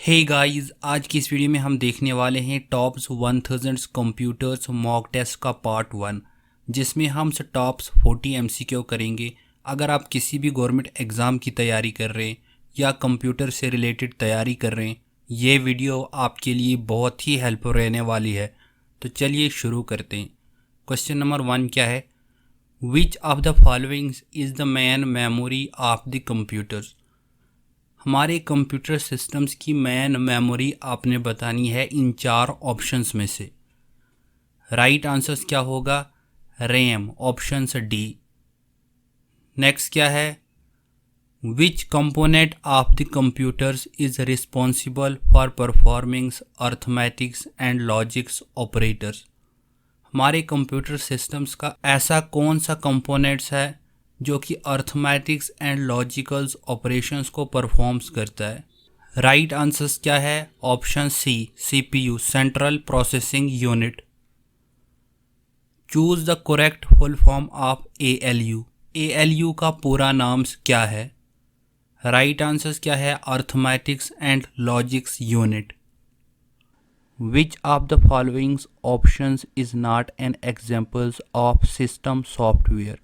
Hey guys, आज की इस वीडियो में हम देखने वाले हैं टॉप्स 1000 कंप्यूटर्स मॉक टेस्ट का पार्ट 1, जिसमें हम टॉप्स 40 एमसीक्यू करेंगे। अगर आप किसी भी गवर्नमेंट एग्ज़ाम की तैयारी कर रहे हैं या कंप्यूटर से रिलेटेड तैयारी कर रहे हैं, ये वीडियो आपके लिए बहुत ही हेल्पफुल रहने वाली है। तो चलिए शुरू करते हैं। क्वेश्चन नंबर 1 क्या है? Which of the followings is the main memory of the computers? हमारे कंप्यूटर सिस्टम्स की मेन मेमोरी आपने बतानी है इन 4 ऑप्शंस में से। राइट आंसर्स क्या होगा? RAM, option D. नेक्स्ट क्या है? Which component of the computers is responsible for performing arithmetics and logics operators? हमारे कंप्यूटर सिस्टम्स का ऐसा कौन सा कंपोनेंट्स है जो कि अर्थमेटिक्स एंड लॉजिकल्स ऑपरेशंस को परफॉर्म्स करता है? राइट आंसर्स क्या है? Option C, CPU, central processing unit. Choose the correct full form of ALU. ALU का पूरा नाम क्या है? राइट आंसर्स क्या है? Arithmetics and logics unit. Which of the following options is not an examples of system software?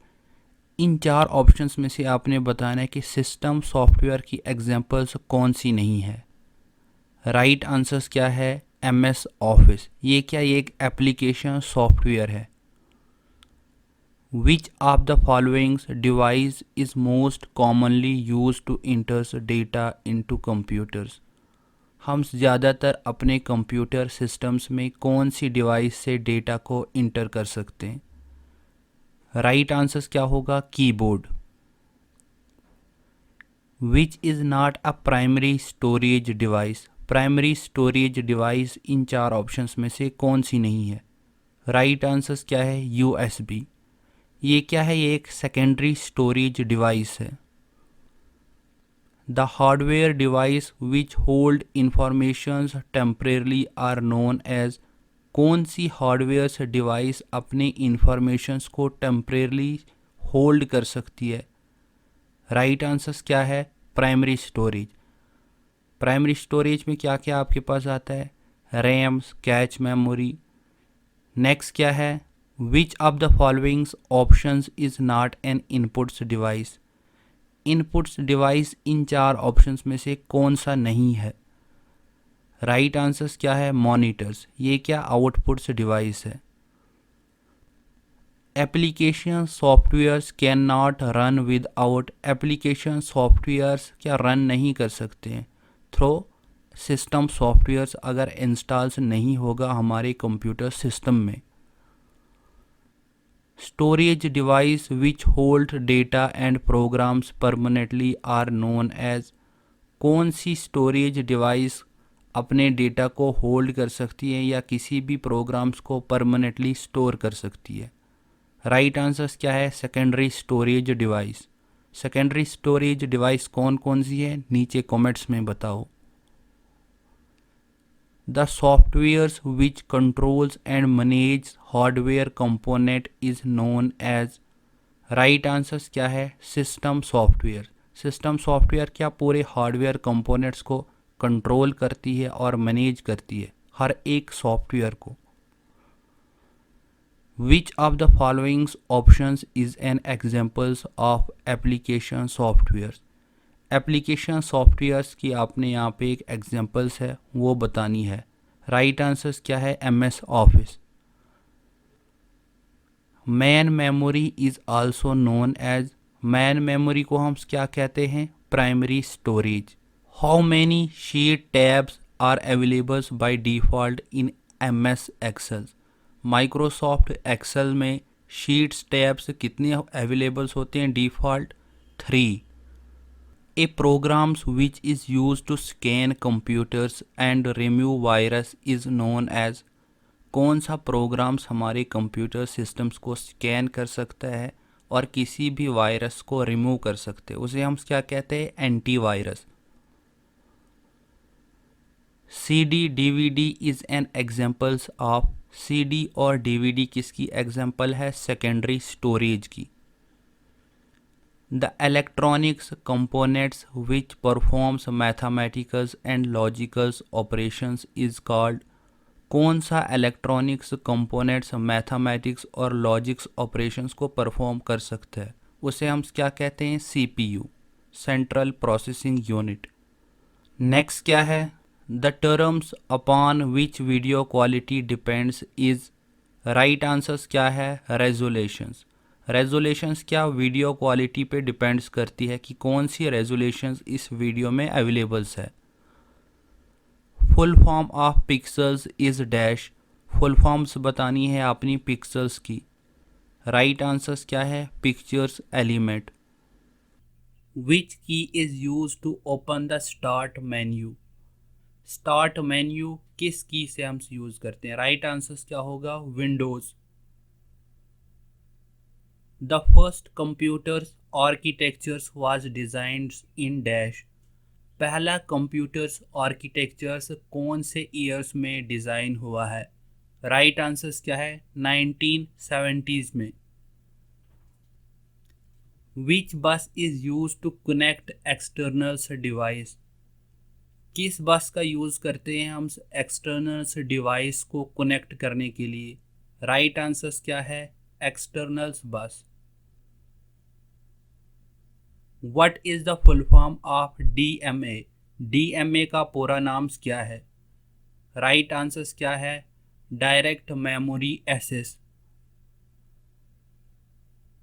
In 4 options में से आपने बताना है कि सिस्टम सॉफ्टवेयर की एग्जांपल्स कौन सी नहीं है। राइट आंसर्स क्या है? MS office. ये क्या, ये एक एप्लीकेशन सॉफ्टवेयर है। Which of the followings device is most commonly use to inters data into computers? हम ज़्यादातर अपने कंप्यूटर सिस्टम्स में कौन सी डिवाइस से डेटा को इंटर कर सकते हैं? राइट आंसर्स क्या होगा? Keyboard. Which is not a primary storage device? Primary storage device in 4 options में से कौन सी नहीं है? राइट आंसर्स क्या है? यूएसबी। ये क्या है? ये एक सेकेंडरी स्टोरेज डिवाइस है। The hardware device which hold informations temporarily are known as? कौन सी हार्डवेयर डिवाइस अपने इंफॉर्मेशंस को टेम्परेली होल्ड कर सकती है? राइट आंसर्स क्या है? Primary storage. प्राइमरी स्टोरेज में क्या क्या आपके पास आता है? Rams, cache memory. नेक्स्ट क्या है? Which of the followings options is not an inputs device? Inputs device in 4 options में से कौन सा नहीं है? राइट आंसर्स क्या है? मॉनिटर्स। ये क्या, आउटपुट्स डिवाइस है। Application softwares can not run without? Application softwares क्या रन नहीं कर सकते हैं थ्रो सिस्टम सॉफ्टवेयर्स अगर इंस्टॉल्स नहीं होगा हमारे कंप्यूटर सिस्टम में? Storage device which hold data and programs permanently are known as? कौन सी स्टोरेज डिवाइस अपने डेटा को होल्ड कर सकती है या किसी भी प्रोग्राम्स को परमानेंटली स्टोर कर सकती है? राइट आंसर्स क्या है? Secondary storage device. Secondary storage device कौन कौन सी है, नीचे कमेंट्स में बताओ। The softwares which controls and manage hardware component is known as? Right answers क्या है? System software. सिस्टम सॉफ्टवेयर क्या पूरे हार्डवेयर कंपोनेंट्स को कंट्रोल करती है और मैनेज करती है, हर एक सॉफ्टवेयर को। विच of the followings options is an examples of application software? Application softwares की आपने यहाँ पे एक एग्जांपल्स है वो बतानी है। राइट आंसर्स क्या है? MS office. Main memory is also known as? Main memory को हम क्या कहते हैं? Primary storage. How many sheet tabs are available by default in MS Excel? Microsoft Excel में शीट्स टैब्स कितने अवेलेबल्स होते हैं default? 3। A programs which is used to scan computers and remove virus is known as? कौन सा programmes हमारे computer systems को scan कर सकता है और किसी भी वायरस को रिमूव कर सकते हैं, उसे हम क्या कहते हैं? Antivirus. CD DVD is an examples of? CD और डीवीडी किसकी एग्जांपल है? सेकेंडरी स्टोरेज की। The electronics components which performs mathematicals and logicals operations is called. कौन सा इलेक्ट्रॉनिक्स कंपोनेंट्स मैथमेटिक्स और लॉजिक्स ऑपरेशंस को परफॉर्म कर सकते हैं, उसे हम क्या कहते हैं? CPU, central processing unit. Next क्या है? The terms upon which video quality depends is. Right answers क्या है? रेजोल्यूशंस। रेजोल्यूशंस क्या वीडियो क्वालिटी पे डिपेंड्स करती है कि कौन सी रेजोल्यूशंस इस वीडियो में अवेलेबल्स है। Full form of pixels is dash. Full forms बतानी है अपनी पिक्सल्स की। राइट आंसर्स क्या है? Pictures element. Which key is use to open the start menu. Start menu किस की से हम यूज करते हैं? राइट आंसर्स क्या होगा? Windows. The first computers architectures was designed in dash. पहला कंप्यूटर्स आर्किटेक्चर्स कौन से ईयर्स में डिज़ाइन हुआ है? राइट आंसर्स क्या है? 1970s में। Which bus is use to connect externals device. किस बस का यूज़ करते हैं हम एक्सटर्नल्स डिवाइस को कनेक्ट करने के लिए? राइट आंसर्स क्या है? Externals bus. What is the full form of DMA. DMA का पूरा नाम क्या है? राइट आंसर्स क्या है? Direct memory access.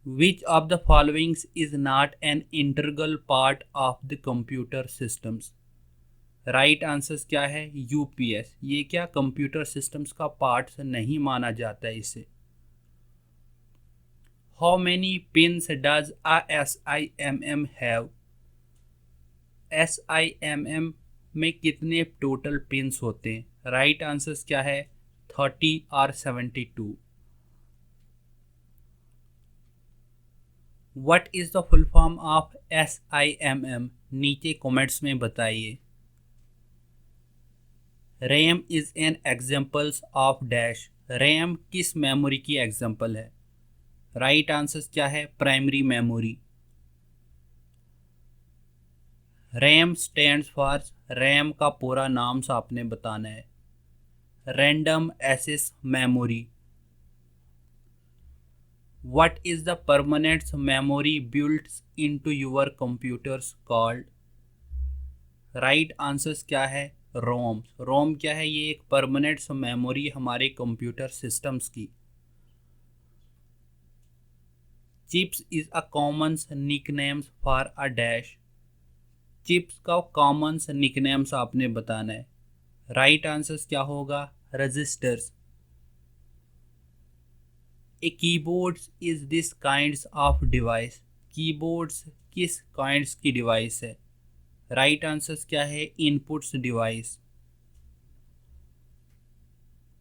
Which of the followings is not an integral part of the computer systems. Right answers क्या है? यूपीएस। ये क्या कंप्यूटर सिस्टम्स का पार्ट नहीं माना जाता है इसे। How many pins does a SIMM have. SIMM में कितने टोटल पिन्स होते हैं? राइट आंसर्स क्या है? 30 और 72। What is the full form of SIMM? नीचे कमेंट्स में बताइए। RAM is an examples of dash. RAM किस मेमोरी की एग्जाम्पल है? राइट आंसर्स क्या है? Primary memory. RAM stands for. RAM का पूरा नाम से आपने बताना है। Random access memory. What is the permanent memory built into your computers called. Right answers क्या है? रोम। रोम क्या है? ये एक परमानेंट मेमोरी हमारे कंप्यूटर सिस्टम्स की। Chips is a common nicknames for a dash. Chips का कॉमन निकनेम्स आपने बताना है। राइट आंसर्स क्या होगा? Registers. A keyboards is this kinds of device. Keyboards किस काइंड्स की डिवाइस है? राइट आंसर्स क्या है? Inputs device.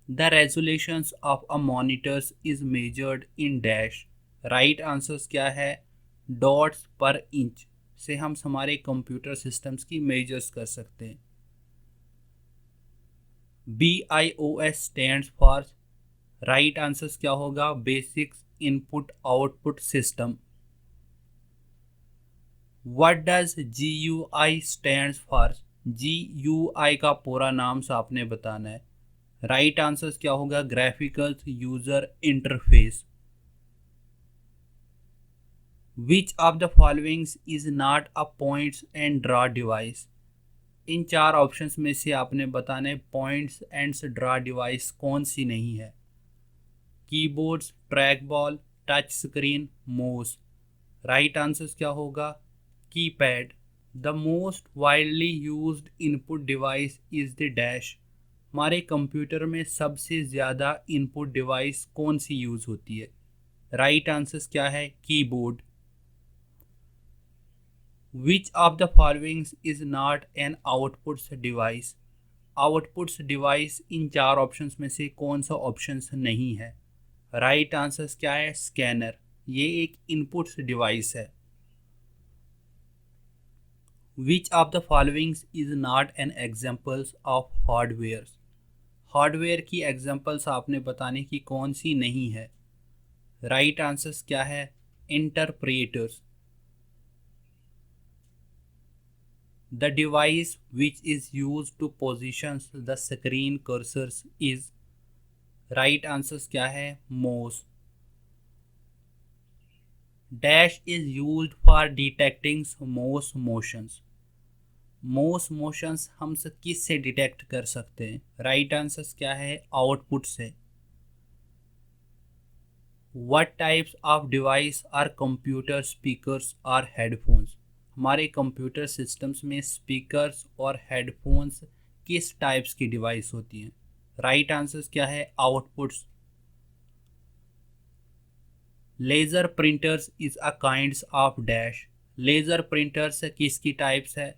The resolutions of a monitors is measured in dash. Right answers क्या है? डॉट्स पर इंच से हम हमारे कंप्यूटर सिस्टम्स की मेजर्स कर सकते हैं। BIOS stands for. Right answers क्या होगा? Basics input output system. What does GUI stands for. GUI का पूरा नाम से आपने बताना है। राइट आंसर्स क्या होगा? Graphical user interface. Which of the followings is not a points and draw device. इन चार ऑप्शंस में से आपने बताना है पॉइंट्स एंड ड्रा डिवाइस कौन सी नहीं है। Keyboards, track ball, touch screen, mouse. Right answers क्या होगा? Keypad. The most widely used input device is the dash. हमारे कंप्यूटर में सबसे ज़्यादा इनपुट डिवाइस कौन सी यूज़ होती है? राइट आंसर्स क्या है? Keyboard. Which of the followings is not an outputs device. Outputs device इन चार ऑप्शंस में से कौन सा ऑप्शंस नहीं है? राइट आंसर्स क्या है? स्कैनर। ये एक इनपुट्स डिवाइस है। Which of the followings is not N examples of hardware. Hardware की एग्जाम्पल्स आपने बताने की कौन सी नहीं है? राइट आंसर्स क्या है? Interpreters. The device which is use to position the screen cursors is, right answer क्या है, mouse. Dash is used for detecting mouse motions, mouse motions हम किस से डिटेक्ट कर सकते हैं, राइट आंसर क्या है, आउटपुट से। What types of device are computer speakers और हेडफोन्स, हमारे कंप्यूटर सिस्टम्स में स्पीकर्स और हेडफोन्स किस टाइप्स की डिवाइस होती हैं, राइट आंसर क्या है, outputs. Laser printers is a kinds of dash, laser printers किसकी टाइप्स है,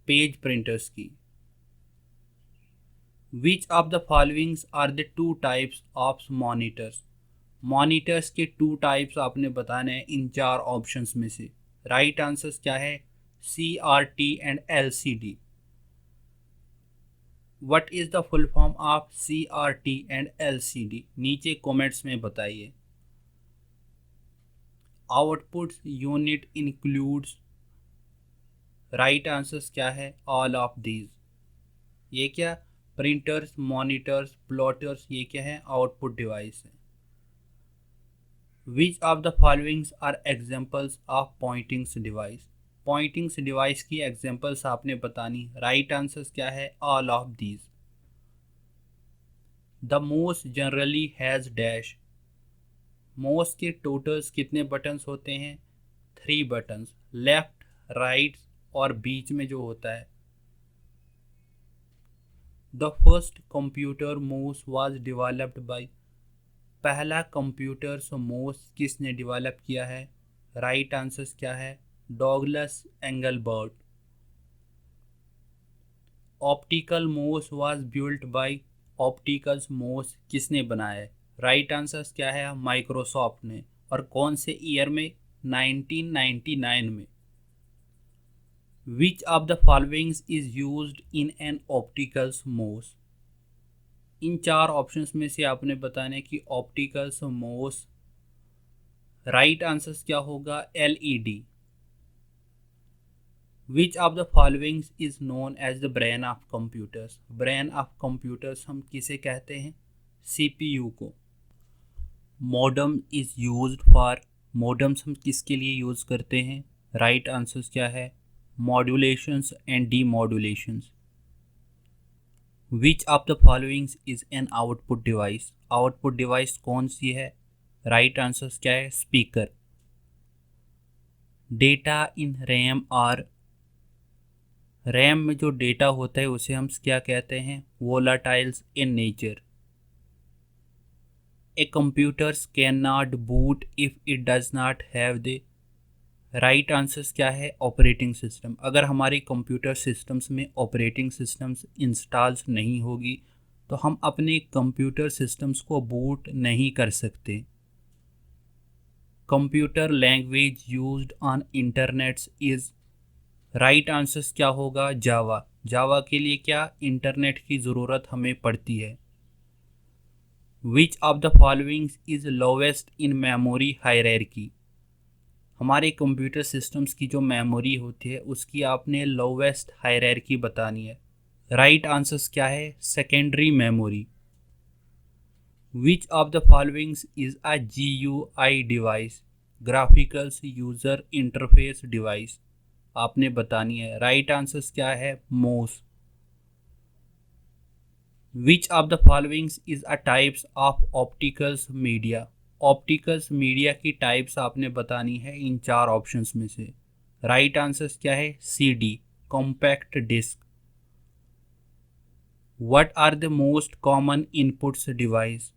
पेज प्रिंटर्स की। Which of the followings are the two types of monitors, monitors के टू टाइप्स आपने बताने हैं इन चार ऑप्शंस में से, राइट आंसर क्या है, CRT and LCD। What is the full form of CRT and LCD, नीचे कमेंट्स में बताइए। Output unit includes, right answer क्या है, ऑल ऑफ दीज। ये क्या, प्रिंटर्स, मॉनिटर्स, प्लॉटर्स, ये क्या है, आउटपुट डिवाइस है। Which of the followings are examples of pointings device, pointings device की एग्जांपल्स आपने बतानी, राइट आंसर क्या है, all of these. The mouse generally has dash, mouse के टोटल्स कितने बटन्स होते हैं, 3 बटन्स, लेफ्ट, राइट और बीच में जो होता है। The first computer mouse was developed by, पहला कंप्यूटर माउस किसने डेवलप किया है, राइट आंसर क्या है, Douglas Engelbart. Optical mouse was built by, optical mouse किसने बनाया है, राइट आंसर क्या है, माइक्रोसॉफ्ट ने, और कौन से ईयर में, 1999 में। Which of the followings is used in an optical mouse, इन चार ऑप्शंस में से आपने बताना है कि ऑप्टिकल माउस, राइट आंसर क्या होगा, LED। Which of the followings is known as the brain of computers, brain of computers हम किसे कहते हैं, CPU को। Modem is used for, modems हम किसके लिए यूज करते हैं, राइट आंसर क्या है, modulations and demodulations. Which of the followings is an output device, output device कौन सी है, राइट आंसर क्या है, स्पीकर। डेटा इन रैम और, रैम में जो डेटा होता है उसे हम क्या कहते हैं, volatiles in nature. A computers can not boot if it does not have the, right answer क्या है, ऑपरेटिंग सिस्टम, अगर हमारे कंप्यूटर सिस्टम्स में ऑपरेटिंग सिस्टम्स इंस्टॉल्स नहीं होगी तो हम अपने कंप्यूटर सिस्टम्स को बूट नहीं कर सकते। Computer language used on internets is, right answer क्या होगा, जावा, जावा के लिए क्या, इंटरनेट की ज़रूरत हमें पड़ती है। Which of the followings is lowest in memory hierarchy, हमारे कंप्यूटर सिस्टम्स की जो मेमोरी होती है उसकी आपने लोवेस्ट हायरार्की बतानी है, राइट आंसर क्या है, secondary memory. Which of the followings is a GUI device, graphicals user interface device, आपने बतानी है, राइट आंसर क्या है, mouse. Which of the followings is a types of opticals media, opticals media की types आपने बतानी है इन चार ऑप्शंस में से, राइट आंसर क्या है, CD, compact disc. What are the most common inputs device,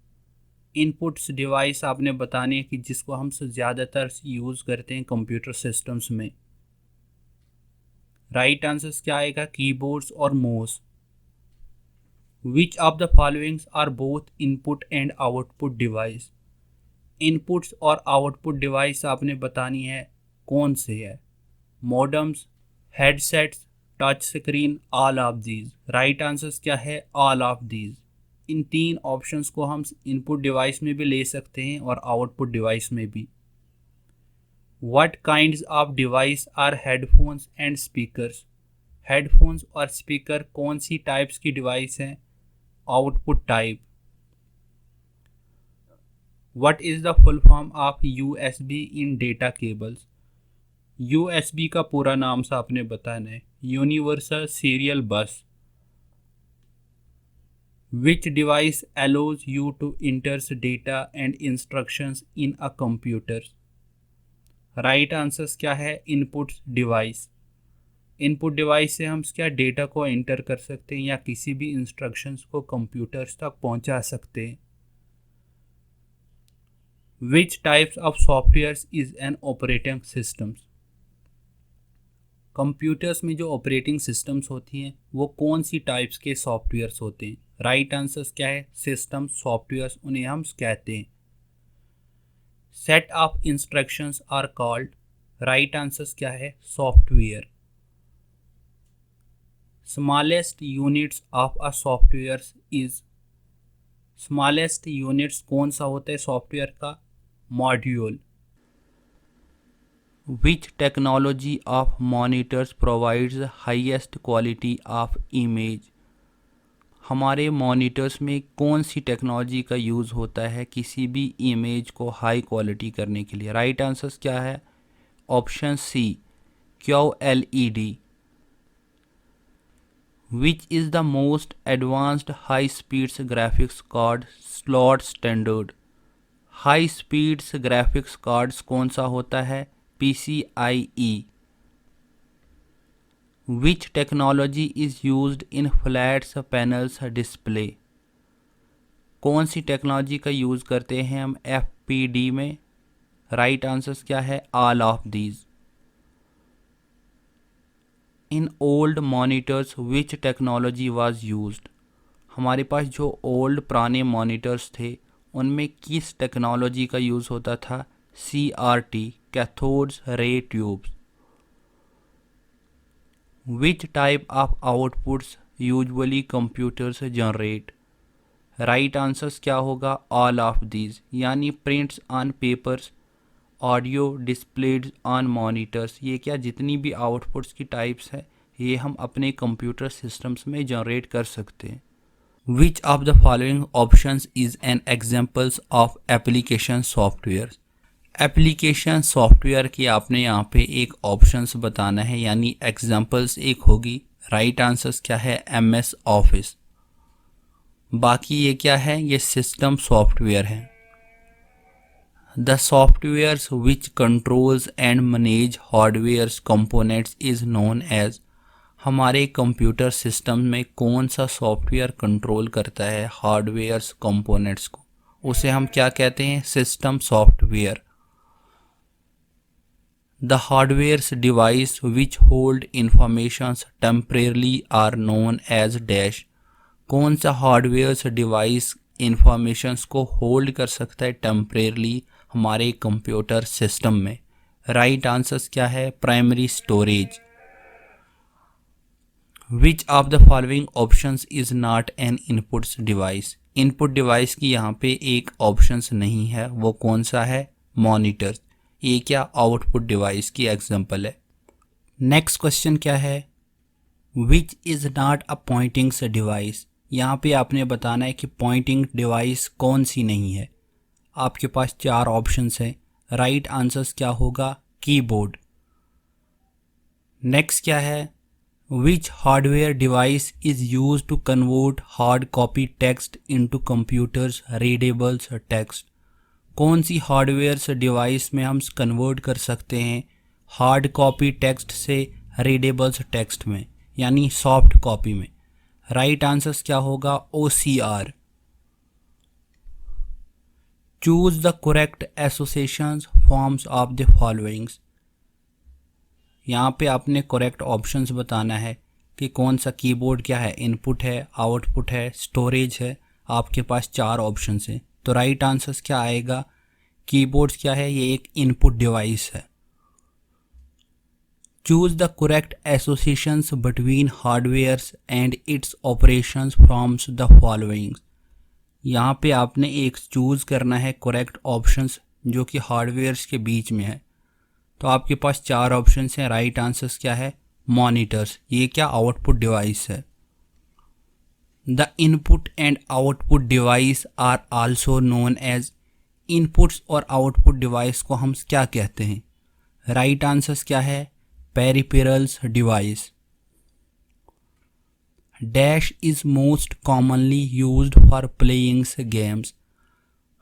inputs device आपने बतानी है कि जिसको हम ज़्यादातर यूज़ करते हैं कंप्यूटर सिस्टम्स में, राइट आंसर क्या आएगा, कीबोर्ड्स और mouse. Which of the followings are both input and output device, inputs और आउटपुट डिवाइस आपने बतानी है कौन से है, modems, headsets, touch screen, all of these, right answer क्या है, ऑल ऑफ दीज। इन तीन ऑप्शंस को हम इनपुट डिवाइस में भी ले सकते हैं और आउटपुट डिवाइस में भी। What kinds of device are headphones and speakers, headphones और स्पीकर कौन सी टाइप्स की डिवाइस हैं? Output type. What is the full form of USB in data cables? USB का पूरा नाम सा आपने बताना है, यूनिवर्सल सीरियल बस। विच device allows you to enter data and instructions in a computer? Right answers क्या है? Input device. इनपुट डिवाइस से हम क्या डेटा को एंटर कर सकते हैं या किसी भी इंस्ट्रक्शंस को कंप्यूटर्स तक पहुंचा सकते हैं। Which types of software is an operating systems? Computers में जो ऑपरेटिंग सिस्टम्स होती हैं वो कौन सी टाइप्स के सॉफ्टवेयर्स होते हैं? राइट आंसर्स क्या है? सिस्टम सॉफ्टवेयर्स उन्हें हम कहते हैं। Set of instructions are called. Right answers क्या है? Software. Smallest units of a software is. Smallest units कौन सा होता है सॉफ्टवेयर का? Module. Which technology of monitors provides the highest quality of image? हमारे मॉनिटर्स में कौन सी टेक्नोलॉजी का यूज़ होता है किसी भी इमेज को हाई क्वालिटी करने के लिए? राइट आंसर्स क्या है? Option C, QLED। Which is the most advanced high speeds graphics card slot standard? High speeds graphics cards कौन सा होता है? PCIe। Which technology is used in flat panels display? कौन सी टेक्नोलॉजी का यूज़ करते हैं हम FPD में? राइट आंसर्स क्या है? All of these. In old monitors which technology was used? हमारे पास जो ओल्ड पुराने मॉनिटर्स थे उनमें किस टेक्नोलॉजी का यूज़ होता था? CRT, कैथोड्स रे tubes. Which type of outputs usually computers generate? Right answers क्या होगा? ऑल ऑफ दीज, यानी prints on papers, audio displayed on monitors. ये क्या जितनी भी आउटपुट्स की टाइप्स है ये हम अपने कंप्यूटर सिस्टम्स में जनरेट कर सकते हैं। Which of the following options is an examples of application software? Application software की आपने यहाँ पे एक ऑप्शंस बताना है, यानी एग्जांपल्स एक होगी। राइट आंसर्स क्या है? MS office. बाकी ये क्या है? ये सिस्टम सॉफ्टवेयर है। The software which controls and manage hardware components is known as. हमारे कंप्यूटर सिस्टम में कौन सा सॉफ्टवेयर कंट्रोल करता है हार्डवेयर कंपोनेंट्स को? उसे हम क्या कहते हैं? System software. The hardware device which hold information temporarily are known as dash. कौन सा हार्डवेयर डिवाइस इंफॉर्मेशंस को होल्ड कर सकता है टेम्परेरली हमारे कंप्यूटर सिस्टम में? राइट आंसर्स क्या है? Primary storage. Which of the following options is not an inputs device? Input device की यहाँ पे एक ऑप्शंस नहीं है, वो कौन सा है? मॉनिटर। ये क्या आउटपुट डिवाइस की एग्जांपल है। नेक्स्ट क्वेश्चन क्या है? विच इज़ नॉट अ पॉइंटिंग्स डिवाइस? यहाँ पे आपने बताना है कि पॉइंटिंग डिवाइस कौन सी नहीं है। आपके पास 4 ऑप्शंस हैं। राइट आंसर्स क्या होगा? कीबोर्ड। नेक्स्ट क्या है? Which hardware device is used to convert hard copy text into computers readable text? कौन सी हार्डवेयर डिवाइस में हम कन्वर्ट कर सकते हैं हार्ड कॉपी टेक्स्ट से रीडेबल टेक्स्ट में, यानी सॉफ्ट कॉपी में? राइट आंसर्स क्या होगा? OCR। Choose the correct associations forms of the followings. यहाँ पे आपने करेक्ट ऑप्शंस बताना है कि कौन सा कीबोर्ड क्या है, इनपुट है, आउटपुट है, स्टोरेज है। आपके पास 4 ऑप्शंस हैं, तो राइट आंसर्स क्या आएगा? कीबोर्ड क्या है? ये एक इनपुट डिवाइस है। Choose the correct associations between hardwares and it's operations firms the following. यहाँ पे आपने एक चूज करना है करेक्ट ऑप्शंस जो कि हार्डवेयर्स के बीच में है। तो आपके पास 4 ऑप्शंस हैं। राइट आंसर्स क्या है? मॉनिटर्स, ये क्या आउटपुट डिवाइस है। The input and output device are also known as, inputs और आउटपुट डिवाइस को हम क्या कहते हैं। राइट आंसर्स क्या है, peripherals device. Dash is most commonly used for playing games,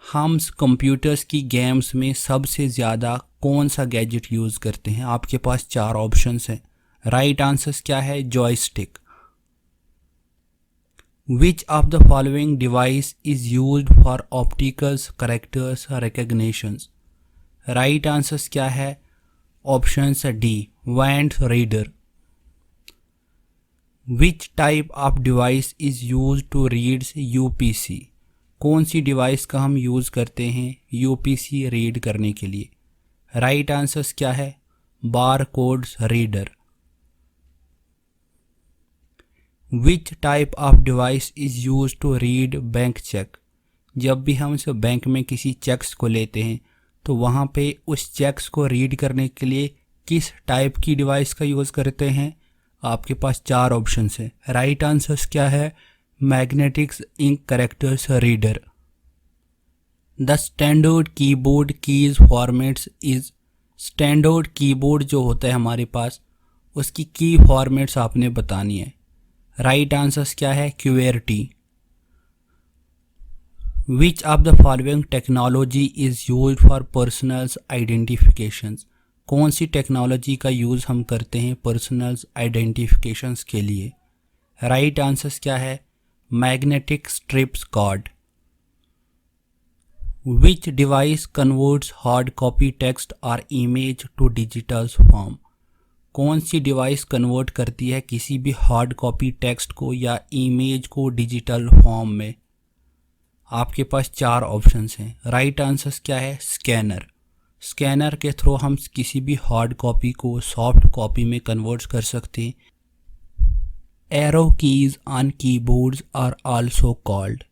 हम कंप्यूटर्स की गेम्स में सबसे ज़्यादा कौन सा गैजेट यूज़ करते हैं। आपके पास 4 ऑप्शंस हैं। राइट आंसर्स क्या है, joystick. Which of the following device is used for opticals characters recognitions. Right answers क्या है, options D, wand reader. Which type of device is used to reads UPC, कौन सी डिवाइस का हम use करते हैं यूपीसी रीड करने के लिए। राइट आंसर्स क्या है, bar codes reader. Which type of device is use to read bank cheque, जब भी हम इस बैंक में किसी चेक्स को लेते हैं तो वहाँ पे उस चेक्स को रीड करने के लिए किस टाइप की डिवाइस का यूज़ करते हैं। आपके पास 4 ऑप्शंस हैं। राइट आंसर्स क्या है, magnetics ink characters reader. The standard keyboard keys formats is, standard keyboard जो होता है हमारे पास उसकी की फॉर्मेट्स आपने बतानी है। राइट आंसर्स क्या है, QWERTY। Which of the following technology is use for personals identifications, कौन सी टेक्नोलॉजी का यूज़ हम करते हैं पर्सनल्स आइडेंटिफिकेशंस के लिए। राइट आंसर्स क्या है, मैग्नेटिक स्ट्रिप्स कार्ड। विच device converts hard copy text और इमेज टू डिजिटल फॉर्म, कौन सी डिवाइस कन्वर्ट करती है किसी भी हार्ड कॉपी टेक्स्ट को या इमेज को डिजिटल फॉर्म में। आपके पास 4 ऑप्शंस हैं। राइट आंसर्स क्या है, स्कैनर। स्कैनर के थ्रू हम किसी भी हार्ड कॉपी को सॉफ्ट कॉपी में कन्वर्ट कर सकते हैं। Arrow keys on keyboards are also called,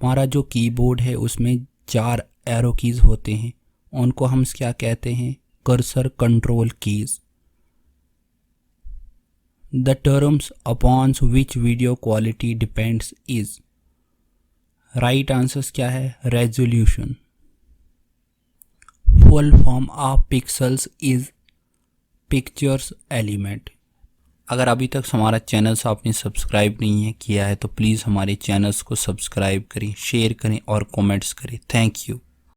हमारा जो कीबोर्ड है उसमें 4 एरो कीज होते हैं, उनको हम क्या कहते हैं, cursor control keys. The terms upon which video quality depends is, right answers क्या है, resolution. Full form of pixels is pictures element. अगर अभी तक हमारा चैनल आपने सब्सक्राइब नहीं है किया है तो प्लीज़ हमारे चैनल्स को सब्सक्राइब करें, शेयर करें और कमेंट्स करें। Thank you.